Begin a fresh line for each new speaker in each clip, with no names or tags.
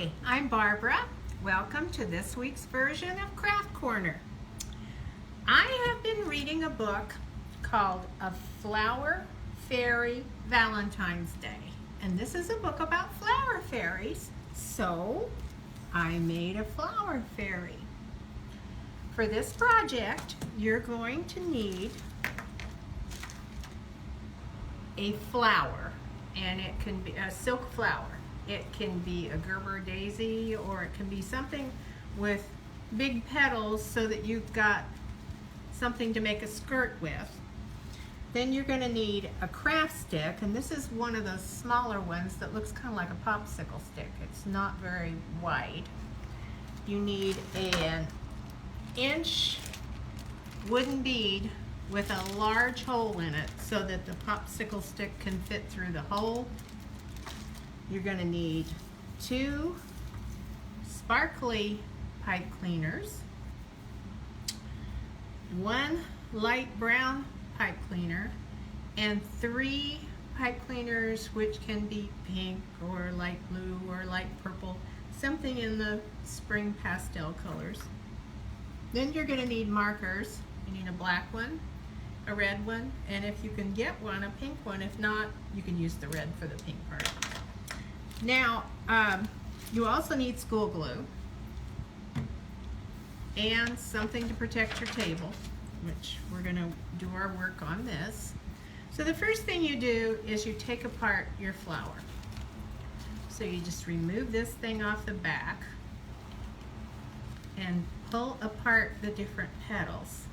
Hi, I'm Barbara. Welcome to this week's version of Craft Corner. I have been reading a book called A Flower Fairy Valentine's Day. And this is a book about flower fairies. So I made a flower fairy. For this project, you're going to need a flower, and it can be a silk flower. It can be a Gerber daisy, or it can be something with big petals so that you've got something to make a skirt with. Then you're going to need a craft stick, and this is one of those smaller ones that looks kind of like a popsicle stick. It's not very wide. You need an inch wooden bead with a large hole in it so that the popsicle stick can fit through the hole. You're going to need 2 sparkly pipe cleaners, 1 light brown pipe cleaner, and 3 pipe cleaners which can be pink or light blue or light purple, something in the spring pastel colors. Then you're going to need markers. You need a black one, a red one, and if you can get one, a pink one. If not, you can use the red for the pink part. Now, you also need school glue and something to protect your table, which we're going to do our work on this. So the first thing you do is you take apart your flower. So you just remove this thing off the back and pull apart the different petals.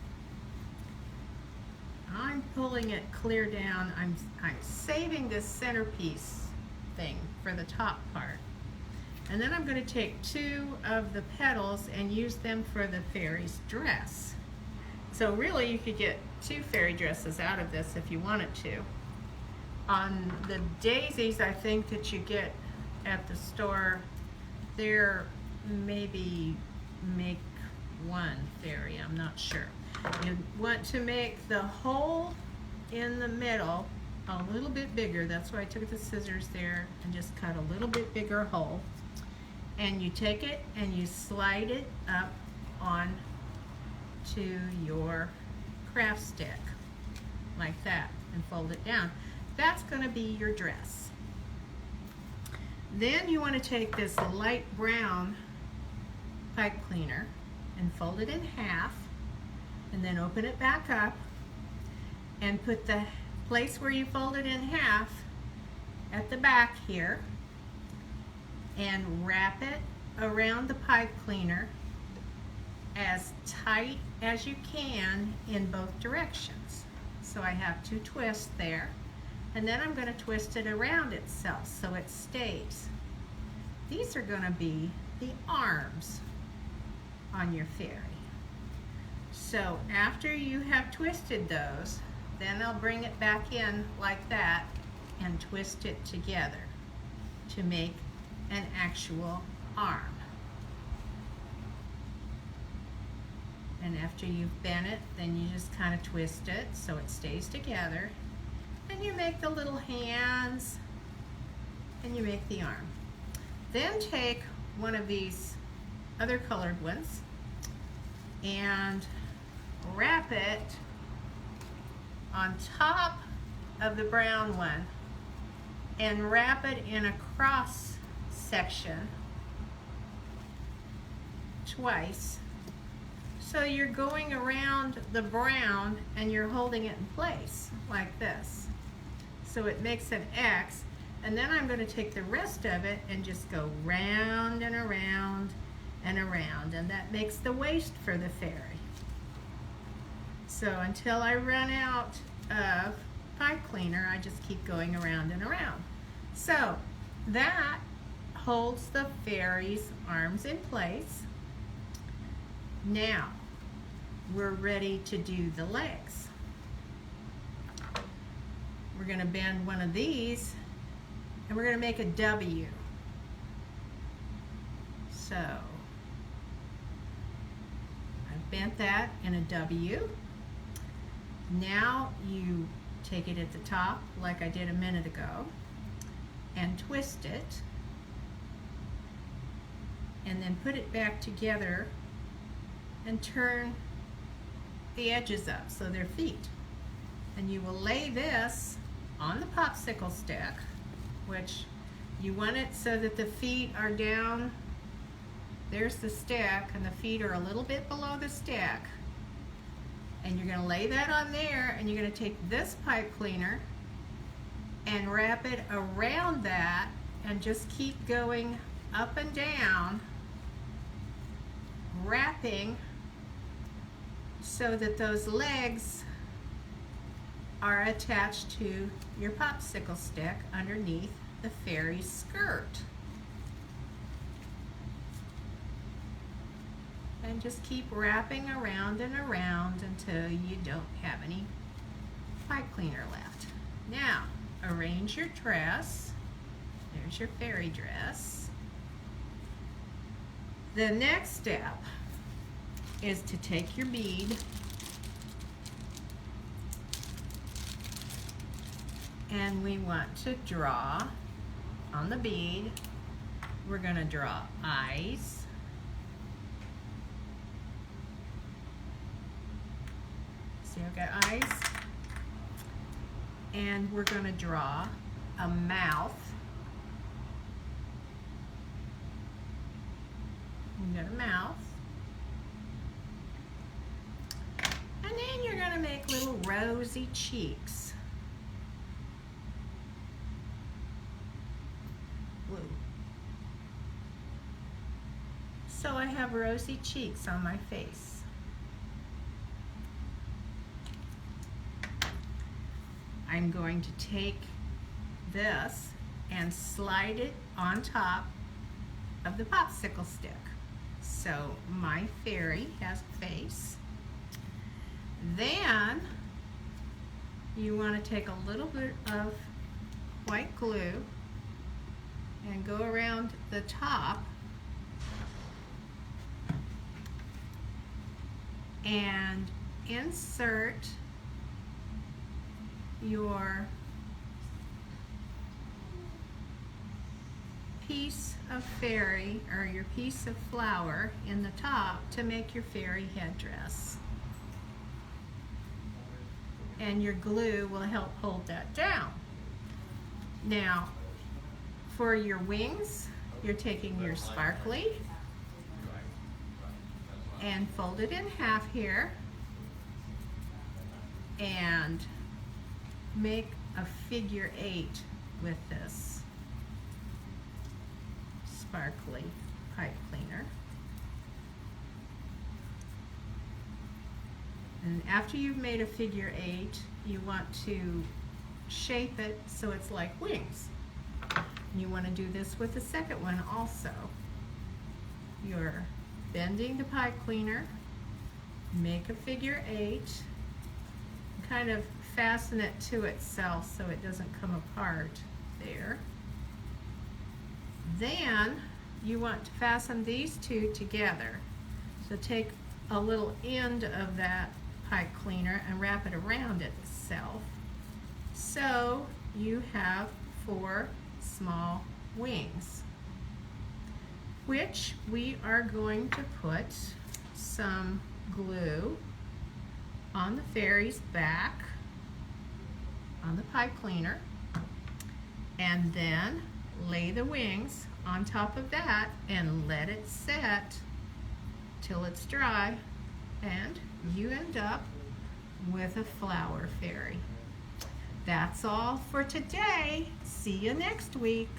I'm pulling it clear down. I'm saving this centerpiece thing for the top part. And then I'm going to take 2 of the petals and use them for the fairy's dress. So really you could get 2 fairy dresses out of this if you wanted to. On the daisies I think that you get at the store, they're maybe make 1 fairy, I'm not sure. You want to make the hole in the middle a little bit bigger. That's why I took the scissors there and just cut a little bit bigger hole. And you take it and you slide it up on to your craft stick like that and fold it down. That's going to be your dress. Then you want to take this light brown pipe cleaner and fold it in half, and then open it back up and put the place where you fold it in half at the back here and wrap it around the pipe cleaner as tight as you can in both directions. So I have 2 twists there, and then I'm going to twist it around itself so it stays. These are going to be the arms on your fairy. So after you have twisted those, then I'll bring it back in like that and twist it together to make an actual arm. And after you've bent it, then you just kind of twist it so it stays together, and you make the little hands and you make the arm. Then take one of these other colored ones and wrap it on top of the brown one and wrap it in a cross section twice. So you're going around the brown and you're holding it in place like this. So it makes an X, and then I'm going to take the rest of it and just go round and around and around, and that makes the waist for the fairy. So until I run out of pipe cleaner, I just keep going around and around. So that holds the fairy's arms in place. Now we're ready to do the legs. We're going to bend one of these and we're going to make a W. So I've bent that in a W. Now you take it at the top like I did a minute ago and twist it and then put it back together and turn the edges up so they're feet. And you will lay this on the popsicle stick, which you want it so that the feet are down. There's the stick, and the feet are a little bit below the stick. And you're going to lay that on there, and you're going to take this pipe cleaner and wrap it around that, and just keep going up and down, wrapping so that those legs are attached to your popsicle stick underneath the fairy skirt. And just keep wrapping around and around until you don't have any pipe cleaner left. Now, arrange your dress. There's your fairy dress. The next step is to take your bead and we want to draw on the bead. We're going to draw eyes. See, I've got eyes. And we're going to draw a mouth. We've got a mouth. And then you're going to make little rosy cheeks. Blue. So I have rosy cheeks on my face. I'm going to take this and slide it on top of the popsicle stick. So my fairy has a face. Then you want to take a little bit of white glue and go around the top and insert your piece of fairy or your piece of flower in the top to make your fairy headdress. And your glue will help hold that down. Now, for your wings, you're taking your sparkly and fold it in half here and make a figure 8 with this sparkly pipe cleaner. And after you've made a figure 8, you want to shape it so it's like wings. You want to do this with the second one also. You're bending the pipe cleaner, make a figure 8, kind of fasten it to itself so it doesn't come apart there. Then you want to fasten these two together. So take a little end of that pipe cleaner and wrap it around itself. So you have 4 small wings, which we are going to put some glue on the fairy's back on the pipe cleaner, and then lay the wings on top of that and let it set till it's dry, and you end up with a flower fairy. That's all for today. See you next week.